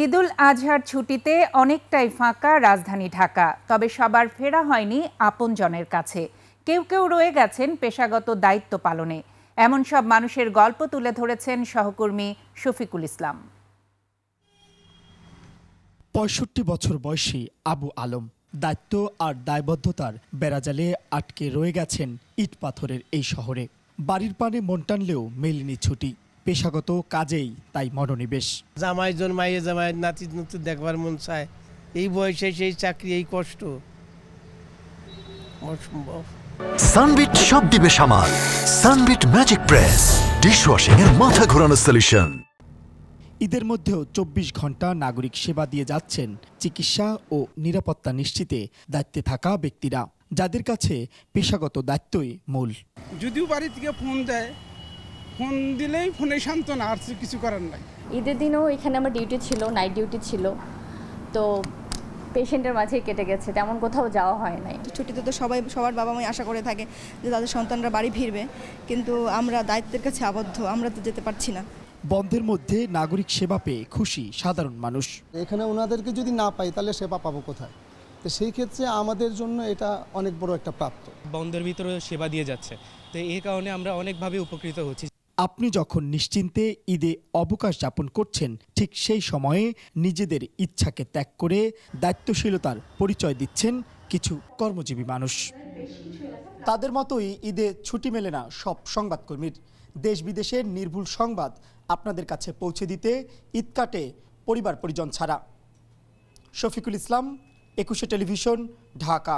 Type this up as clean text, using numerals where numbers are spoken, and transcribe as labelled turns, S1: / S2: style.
S1: ঈদুল আজহার ছুটিতে অনেকটাই ফাঁকা রাজধানী ঢাকা। তবে সবার ফেরা হয়নি আপনজনের কাছে। কেউ কেউ রয়ে গেছেন পেশাগত দায়িত্ব পালনে। এমন সব মানুষের গল্প তুলে ধরেছেন সহকর্মী শফিকুল ইসলাম।
S2: ৬৫ বছর বয়সী আবু আলম দায়িত্ব আর দায়বদ্ধতার বেড়াজালে আটকে রয়ে গেছেন ইট পাথরের এই শহরে। বাড়ির পানে মন টানলেও মেলেনি ছুটি। পেশাগত কাজেই তাই মনোনিবেশ।
S3: জামাই জন্মাইয়ে জামাই নাতি নতুন দেখবার মন চায়, এই বয়সে সেই চাকরি, এই কষ্ট অসম্ভব।
S4: সানবিট সব দিবে সামাল। সানবিট ম্যাজিক প্রেস ডিশওয়াশিং এর মাথা ঘোরানো সলিউশন।
S2: ঈদের মধ্যেও ২৪ ঘন্টা নাগরিক সেবা দিয়ে যাচ্ছেন চিকিৎসা ও নিরাপত্তা নিশ্চিতে দায়িত্বে থাকা ব্যক্তিরা, যাদের কাছে পেশাগত দায়িত্বই মূল।
S5: যদিও বাড়ি থেকে ফোন দেয়, ফোন দিলেই ফোনে সান্ত্বনা, আর কিছু করার নাই।
S6: ঈদের দিনও এখানে আমার ডিউটি ছিল, নাইট ডিউটি ছিল, তো পেশেন্টের মাঝেই কেটে গেছে, তেমন কোথাও যাওয়া হয় নাই।
S7: ছুটিতে তো সবার বাবা মাই আশা করে থাকে যে তাদের সন্তানরা বাড়ি ফিরবে, কিন্তু আমরা দায়িত্বের কাছে আবদ্ধ, আমরা তো যেতে পারছি না।
S2: বন্ধের মধ্যে নাগরিক সেবা পেয়ে খুশি সাধারণ মানুষ।
S8: এখানে ওনাদেরকে যদি না পাই তাহলে সেবা পাবো কোথায়? তো সেই ক্ষেত্রে আমাদের জন্য এটা অনেক বড় একটা প্রাপ্ত।
S9: বন্ধের ভিতরে সেবা দিয়ে যাচ্ছে, তো এই কারণে আমরা অনেকভাবে উপকৃত হচ্ছি।
S2: আপনি যখন নিশ্চিন্তে ঈদে অবকাশ যাপন করছেন, ঠিক সেই সময়ে নিজেদের ইচ্ছাকে ত্যাগ করে দায়িত্বশীলতার পরিচয় দিচ্ছেন কিছু কর্মজীবী মানুষ। তাদের মতোই ঈদে ছুটি মেলে না সব সংবাদকর্মীর। দেশ বিদেশের নির্ভুল সংবাদ আপনাদের কাছে পৌঁছে দিতে ঈদ কাটে পরিবার পরিজন ছাড়া। শফিকুল ইসলাম, ২১ টেলিভিশন, ঢাকা।